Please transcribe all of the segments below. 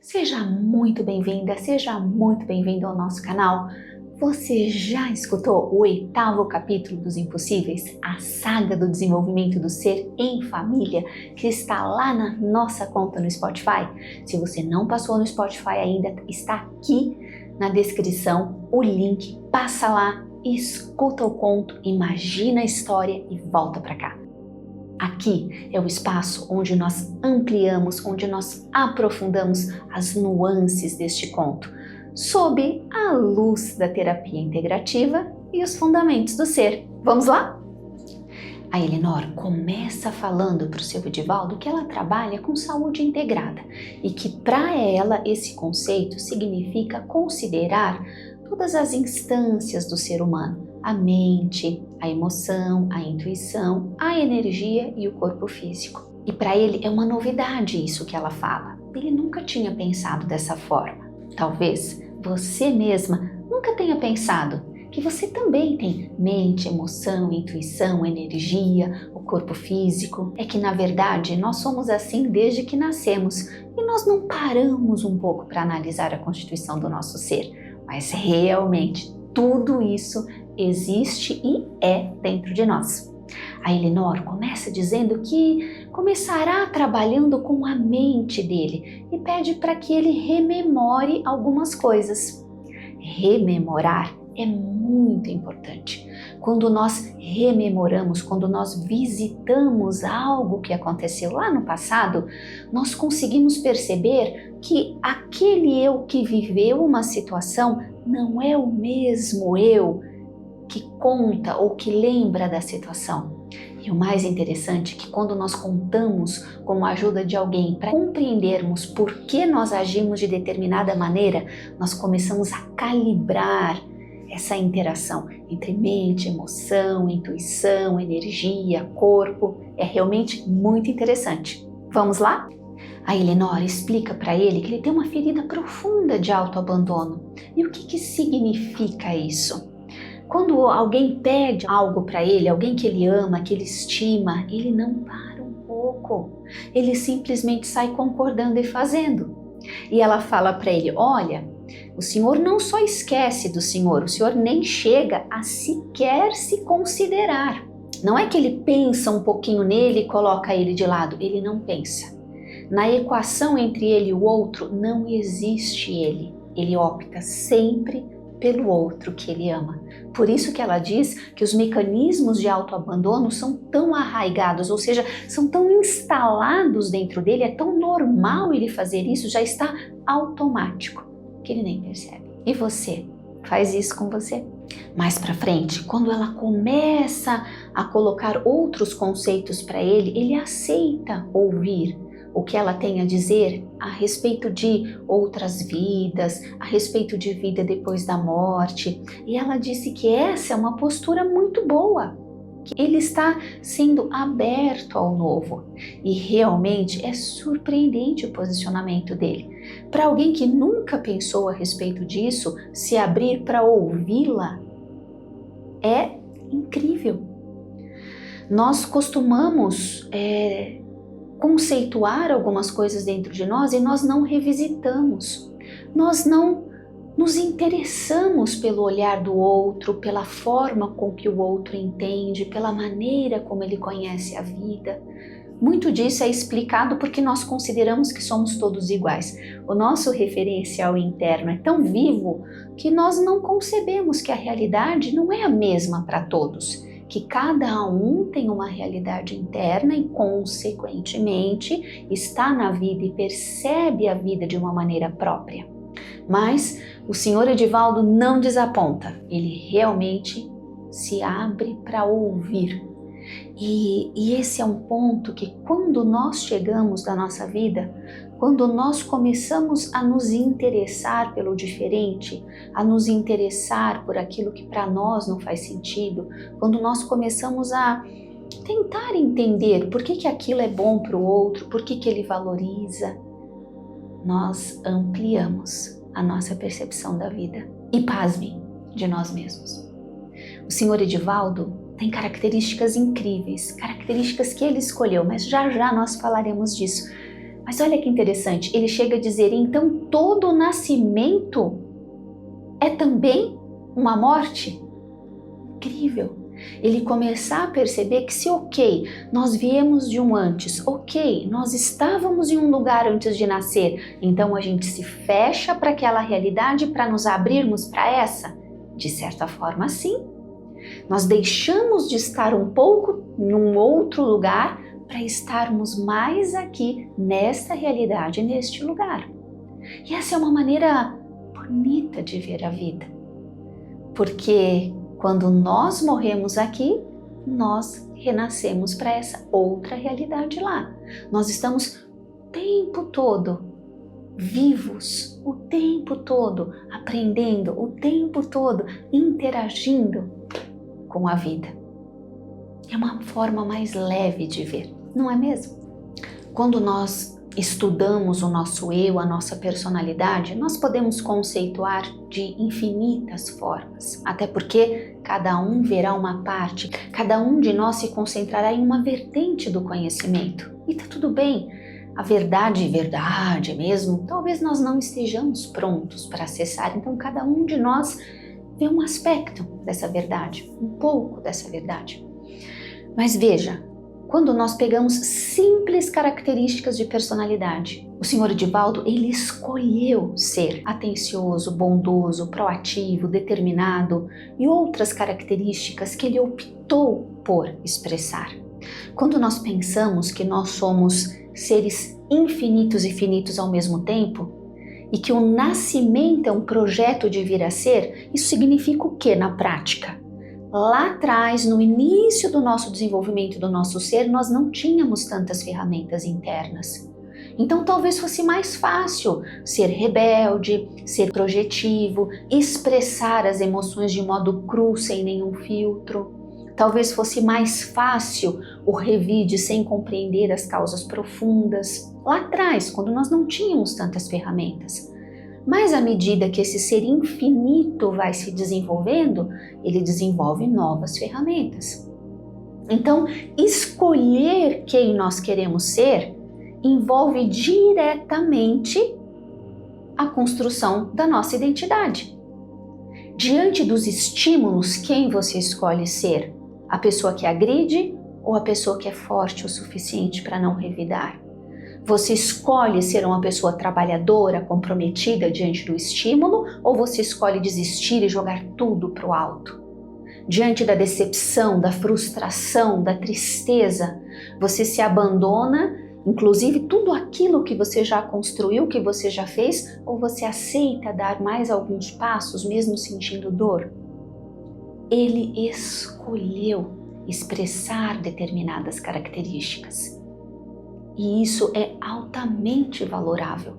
Seja muito bem-vinda, seja muito bem-vindo ao nosso canal. Você já escutou o 8º capítulo dos Impossíveis, a saga do desenvolvimento do ser em família, que está lá na nossa conta no Spotify? Se você não passou no Spotify ainda, está aqui na descrição o link. Passa lá, escuta o conto, imagina a história e volta para cá. Aqui é o espaço onde nós ampliamos, onde nós aprofundamos as nuances deste conto, sob a luz da terapia integrativa e os fundamentos do ser. Vamos lá? A Elinor começa falando para o seu Edivaldo que ela trabalha com saúde integrada e que para ela esse conceito significa considerar todas as instâncias do ser humano. A mente, a emoção, a intuição, a energia e o corpo físico. E para ele é uma novidade isso que ela fala. Ele nunca tinha pensado dessa forma. Talvez você mesma nunca tenha pensado que você também tem mente, emoção, intuição, energia, o corpo físico. É que na verdade nós somos assim desde que nascemos e nós não paramos um pouco para analisar a constituição do nosso ser. Mas realmente tudo isso existe e é dentro de nós. A Elinor começa dizendo que começará trabalhando com a mente dele e pede para que ele rememore algumas coisas. Rememorar é muito importante. Quando nós rememoramos, quando nós visitamos algo que aconteceu lá no passado, nós conseguimos perceber que aquele eu que viveu uma situação não é o mesmo eu que conta ou que lembra da situação. E o mais interessante é que quando nós contamos com a ajuda de alguém para compreendermos por que nós agimos de determinada maneira, nós começamos a calibrar essa interação entre mente, emoção, intuição, energia, corpo. É realmente muito interessante. Vamos lá? A Elinor explica para ele que ele tem uma ferida profunda de autoabandono. E o que significa isso? Quando alguém pede algo para ele, alguém que ele ama, que ele estima, ele não para um pouco. Ele simplesmente sai concordando e fazendo. E ela fala para ele, olha, o senhor não só esquece do senhor, o senhor nem chega a sequer se considerar. Não é que ele pensa um pouquinho nele e coloca ele de lado, ele não pensa. Na equação entre ele e o outro não existe ele. Ele opta sempre pelo outro que ele ama. Por isso que ela diz que os mecanismos de autoabandono são tão arraigados, ou seja, são tão instalados dentro dele, é tão normal ele fazer isso, já está automático, que ele nem percebe. E você? Faz isso com você? Mais pra frente, quando ela começa a colocar outros conceitos para ele, ele aceita ouvir o que ela tem a dizer a respeito de outras vidas, a respeito de vida depois da morte. E ela disse que essa é uma postura muito boa, que ele está sendo aberto ao novo. E realmente é surpreendente o posicionamento dele. Para alguém que nunca pensou a respeito disso, se abrir para ouvi-la é incrível. Nós costumamos conceituar algumas coisas dentro de nós e nós não revisitamos. Nós não nos interessamos pelo olhar do outro, pela forma com que o outro entende, pela maneira como ele conhece a vida. Muito disso é explicado porque nós consideramos que somos todos iguais. O nosso referencial interno é tão vivo que nós não concebemos que a realidade não é a mesma para todos, que cada um tem uma realidade interna e, consequentemente, está na vida e percebe a vida de uma maneira própria. Mas o senhor Edivaldo não desaponta, ele realmente se abre para ouvir. E esse é um ponto que quando nós chegamos na nossa vida, quando nós começamos a nos interessar pelo diferente, a nos interessar por aquilo que para nós não faz sentido, quando nós começamos a tentar entender por que aquilo é bom para o outro, por que ele valoriza, nós ampliamos a nossa percepção da vida e, pasmem, de nós mesmos. O senhor Edivaldo tem características incríveis, características que ele escolheu, mas já já nós falaremos disso. Mas olha que interessante, ele chega a dizer, então todo nascimento é também uma morte? Incrível! Ele começar a perceber que se nós viemos de um antes, nós estávamos em um lugar antes de nascer, então a gente se fecha para aquela realidade para nos abrirmos para essa? De certa forma, sim. Nós deixamos de estar um pouco num outro lugar para estarmos mais aqui nesta realidade, neste lugar. E essa é uma maneira bonita de ver a vida, porque quando nós morremos aqui, nós renascemos para essa outra realidade lá. Nós estamos o tempo todo vivos, o tempo todo aprendendo, o tempo todo interagindo com a vida. É uma forma mais leve de ver, não é mesmo? Quando nós estudamos o nosso eu, a nossa personalidade, nós podemos conceituar de infinitas formas, até porque cada um verá uma parte, cada um de nós se concentrará em uma vertente do conhecimento. E tá tudo bem, a verdade mesmo, talvez nós não estejamos prontos para acessar, então cada um de nós vê um aspecto dessa verdade, um pouco dessa verdade. Mas veja, quando nós pegamos simples características de personalidade, o Sr. Edivaldo, ele escolheu ser atencioso, bondoso, proativo, determinado e outras características que ele optou por expressar. Quando nós pensamos que nós somos seres infinitos e finitos ao mesmo tempo, e que o nascimento é um projeto de vir a ser, isso significa o que na prática? Lá atrás, no início do nosso desenvolvimento do nosso ser, nós não tínhamos tantas ferramentas internas. Então talvez fosse mais fácil ser rebelde, ser projetivo, expressar as emoções de modo cru, sem nenhum filtro. Talvez fosse mais fácil o revide sem compreender as causas profundas. Lá atrás, quando nós não tínhamos tantas ferramentas. Mas à medida que esse ser infinito vai se desenvolvendo, ele desenvolve novas ferramentas. Então, escolher quem nós queremos ser envolve diretamente a construção da nossa identidade. Diante dos estímulos, quem você escolhe ser? A pessoa que agride ou a pessoa que é forte o suficiente para não revidar? Você escolhe ser uma pessoa trabalhadora, comprometida diante do estímulo, ou você escolhe desistir e jogar tudo para o alto? Diante da decepção, da frustração, da tristeza, você se abandona, inclusive tudo aquilo que você já construiu, que você já fez, ou você aceita dar mais alguns passos mesmo sentindo dor? Ele escolheu expressar determinadas características. E isso é altamente valorável.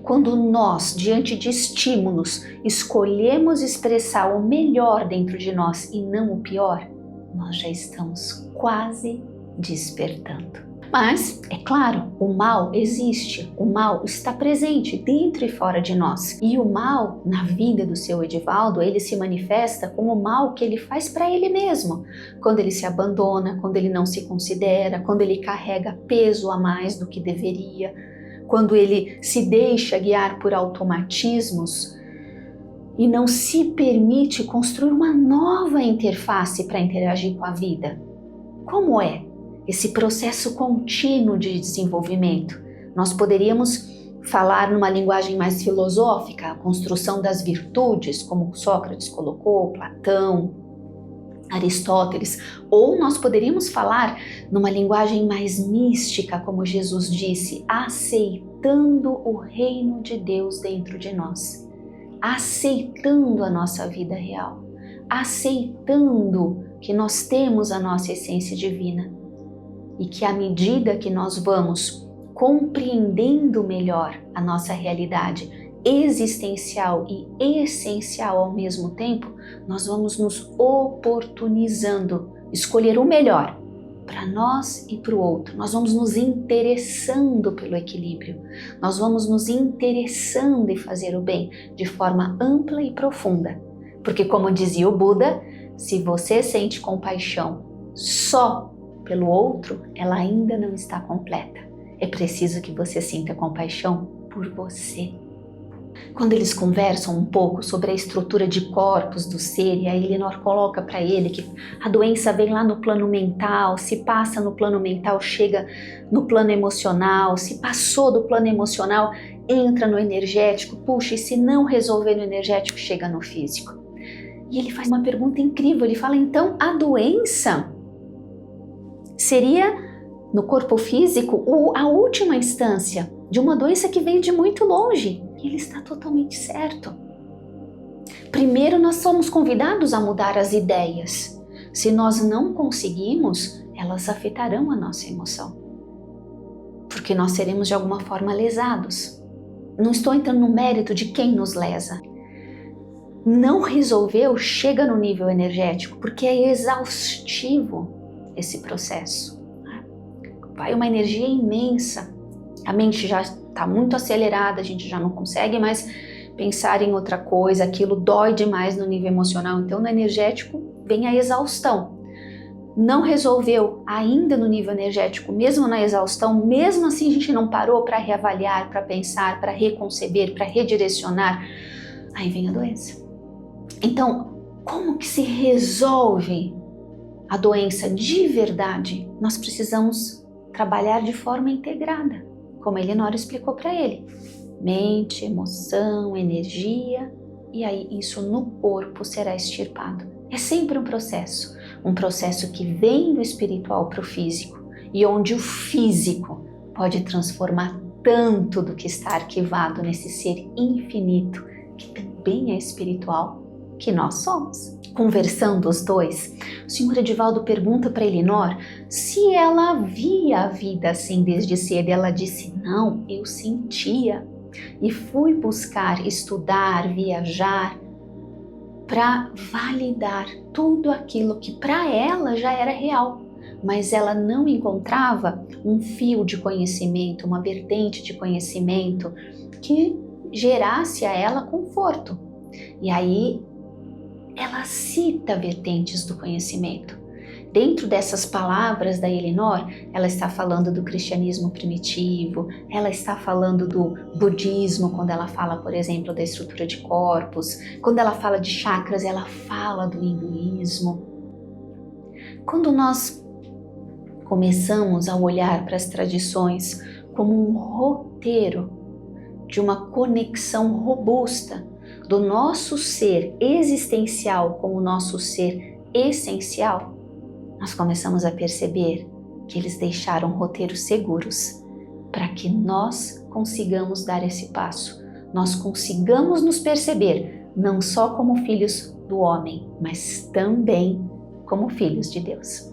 Quando nós, diante de estímulos, escolhemos expressar o melhor dentro de nós e não o pior, nós já estamos quase despertando. Mas, é claro, o mal existe, o mal está presente dentro e fora de nós. E o mal, na vida do seu Edivaldo, ele se manifesta como o mal que ele faz para ele mesmo. Quando ele se abandona, quando ele não se considera, quando ele carrega peso a mais do que deveria, quando ele se deixa guiar por automatismos e não se permite construir uma nova interface para interagir com a vida. Como é esse processo contínuo de desenvolvimento? Nós poderíamos falar numa linguagem mais filosófica, a construção das virtudes, como Sócrates colocou, Platão, Aristóteles, ou nós poderíamos falar numa linguagem mais mística, como Jesus disse, aceitando o reino de Deus dentro de nós, aceitando a nossa vida real, aceitando que nós temos a nossa essência divina e que à medida que nós vamos compreendendo melhor a nossa realidade existencial e essencial ao mesmo tempo, nós vamos nos oportunizando, escolher o melhor para nós e para o outro. Nós vamos nos interessando pelo equilíbrio, nós vamos nos interessando em fazer o bem de forma ampla e profunda. Porque, como dizia o Buda, se você sente compaixão só pelo outro, ela ainda não está completa. é preciso que você sinta compaixão por você. Quando eles conversam um pouco sobre a estrutura de corpos do ser, e a Elinor coloca para ele que a doença vem lá no plano mental, se passa no plano mental, chega no plano emocional, se passou do plano emocional, entra no energético, puxa, e se não resolver no energético, chega no físico. E ele faz uma pergunta incrível, ele fala, então a doença seria no corpo físico a última instância de uma doença que veio de muito longe. E ele está totalmente certo. Primeiro, nós somos convidados a mudar as ideias. Se nós não conseguimos, elas afetarão a nossa emoção. Porque nós seremos de alguma forma lesados. Não estou entrando no mérito de quem nos lesa. Não resolveu, chega no nível energético, porque é exaustivo esse processo. Vai uma energia imensa. A mente já está muito acelerada, a gente já não consegue mais pensar em outra coisa, aquilo dói demais no nível emocional, então no energético vem a exaustão. Não resolveu ainda no nível energético, mesmo na exaustão, mesmo assim a gente não parou para reavaliar, para pensar, para reconceber, para redirecionar, aí vem a doença. Então, como que se resolve a doença de verdade? Nós precisamos trabalhar de forma integrada, como a Elinor explicou para ele. Mente, emoção, energia, e aí isso no corpo será extirpado. É sempre um processo que vem do espiritual para o físico, e onde o físico pode transformar tanto do que está arquivado nesse ser infinito, que também é espiritual, que nós somos. Conversando os dois, o senhor Edivaldo pergunta para Elinor se ela via a vida assim desde cedo. Ela disse, não, eu sentia. E fui buscar, estudar, viajar, para validar tudo aquilo que para ela já era real. Mas ela não encontrava um fio de conhecimento, uma vertente de conhecimento que gerasse a ela conforto. E aí, ela cita vertentes do conhecimento. Dentro dessas palavras da Elinor, ela está falando do cristianismo primitivo, ela está falando do budismo, quando ela fala, por exemplo, da estrutura de corpos, quando ela fala de chakras, ela fala do hinduísmo. Quando nós começamos a olhar para as tradições como um roteiro de uma conexão robusta do nosso ser existencial com o nosso ser essencial, nós começamos a perceber que eles deixaram roteiros seguros para que nós consigamos dar esse passo, nós consigamos nos perceber não só como filhos do homem, mas também como filhos de Deus.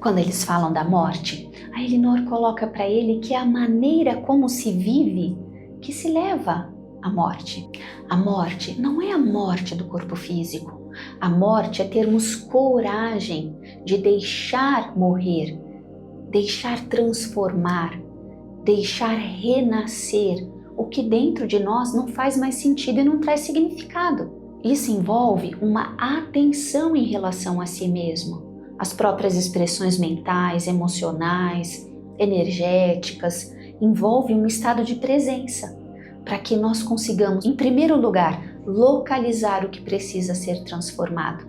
Quando eles falam da morte, a Elinor coloca para ele que é a maneira como se vive que se leva à morte. A morte não é a morte do corpo físico. A morte é termos coragem de deixar morrer, deixar transformar, deixar renascer o que dentro de nós não faz mais sentido e não traz significado. Isso envolve uma atenção em relação a si mesmo, as próprias expressões mentais, emocionais, energéticas, envolve um estado de presença, para que nós consigamos, em primeiro lugar, localizar o que precisa ser transformado.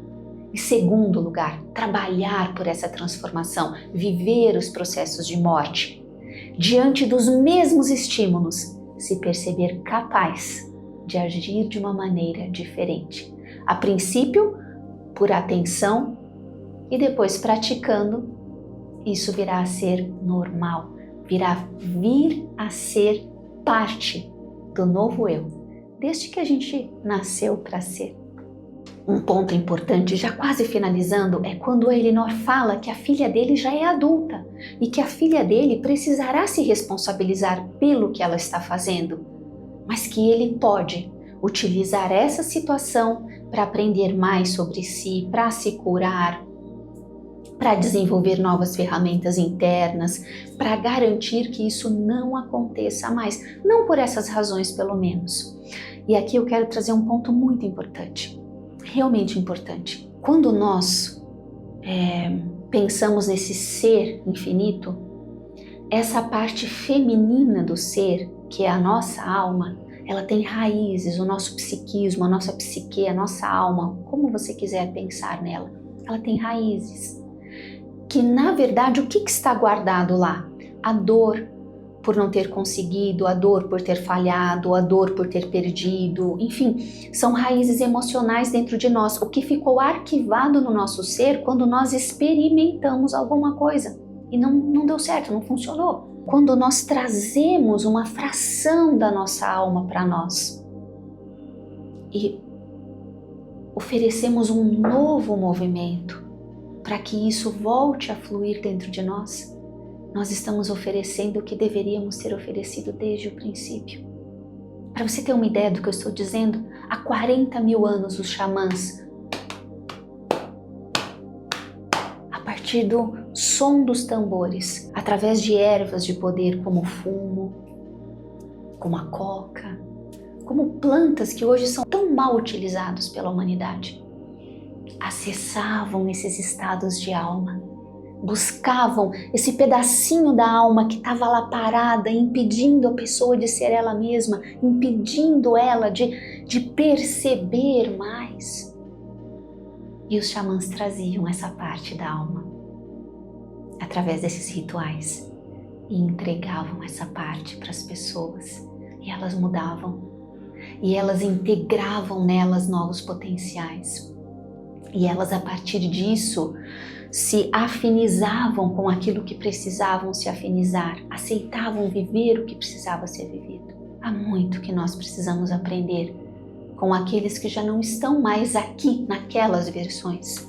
Em segundo lugar, trabalhar por essa transformação, viver os processos de morte. Diante dos mesmos estímulos, se perceber capaz de agir de uma maneira diferente. A princípio, por atenção, e depois praticando, isso virá a ser normal, virá vir a ser parte do novo eu, desde que a gente nasceu para ser. Um ponto importante, já quase finalizando, é quando a Elinor fala que a filha dele já é adulta e que a filha dele precisará se responsabilizar pelo que ela está fazendo, mas que ele pode utilizar essa situação para aprender mais sobre si, para se curar, para desenvolver novas ferramentas internas, para garantir que isso não aconteça mais, não por essas razões pelo menos. E aqui eu quero trazer um ponto muito importante, realmente importante. Quando nós pensamos nesse ser infinito, essa parte feminina do ser, que é a nossa alma, ela tem raízes, o nosso psiquismo, a nossa psique, a nossa alma, como você quiser pensar nela, ela tem raízes. Que na verdade, o que está guardado lá? A dor por não ter conseguido, a dor por ter falhado, a dor por ter perdido, enfim, são raízes emocionais dentro de nós, o que ficou arquivado no nosso ser quando nós experimentamos alguma coisa e não deu certo, não funcionou. Quando nós trazemos uma fração da nossa alma para nós e oferecemos um novo movimento para que isso volte a fluir dentro de nós, nós estamos oferecendo o que deveríamos ter oferecido desde o princípio. Para você ter uma ideia do que eu estou dizendo, há 40 mil anos os xamãs, a partir do som dos tambores, através de ervas de poder como o fumo, como a coca, como plantas que hoje são tão mal utilizados pela humanidade, acessavam esses estados de alma, buscavam esse pedacinho da alma que estava lá parada, impedindo a pessoa de ser ela mesma, impedindo ela de perceber mais. E os xamãs traziam essa parte da alma através desses rituais e entregavam essa parte para as pessoas e elas mudavam e elas integravam nelas novos potenciais e elas a partir disso se afinizavam com aquilo que precisavam se afinizar, aceitavam viver o que precisava ser vivido. Há muito que nós precisamos aprender com aqueles que já não estão mais aqui naquelas versões,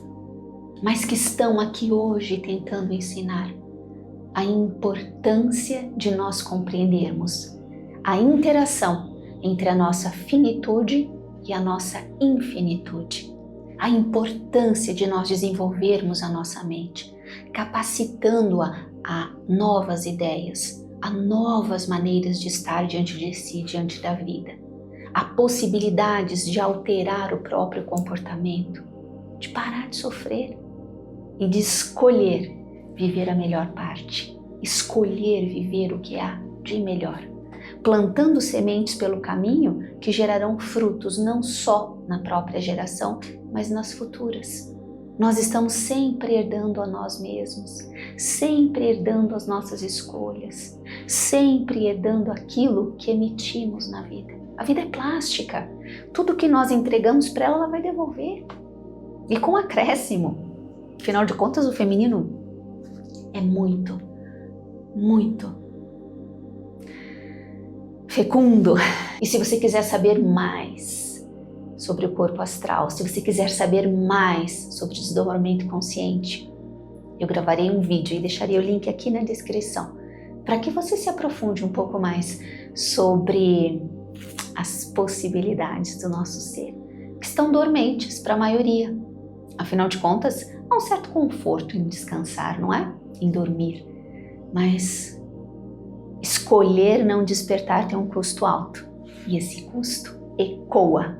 mas que estão aqui hoje tentando ensinar a importância de nós compreendermos a interação entre a nossa finitude e a nossa infinitude. A importância de nós desenvolvermos a nossa mente, capacitando-a a novas ideias, a novas maneiras de estar diante de si, diante da vida, a possibilidades de alterar o próprio comportamento, de parar de sofrer e de escolher viver a melhor parte, escolher viver o que há de melhor, plantando sementes pelo caminho que gerarão frutos não só na própria geração, mas nas futuras. Nós estamos sempre herdando a nós mesmos, sempre herdando as nossas escolhas, sempre herdando aquilo que emitimos na vida. A vida é plástica, tudo que nós entregamos para ela, ela vai devolver. E com acréscimo. Afinal de contas, o feminino é muito, muito fecundo. E se você quiser saber mais sobre o corpo astral, se você quiser saber mais sobre o desdobramento consciente, eu gravarei um vídeo e deixarei o link aqui na descrição para que você se aprofunde um pouco mais sobre as possibilidades do nosso ser, que estão dormentes para a maioria. Afinal de contas, há um certo conforto em descansar, não é? Em dormir. Mas escolher não despertar tem um custo alto. E esse custo ecoa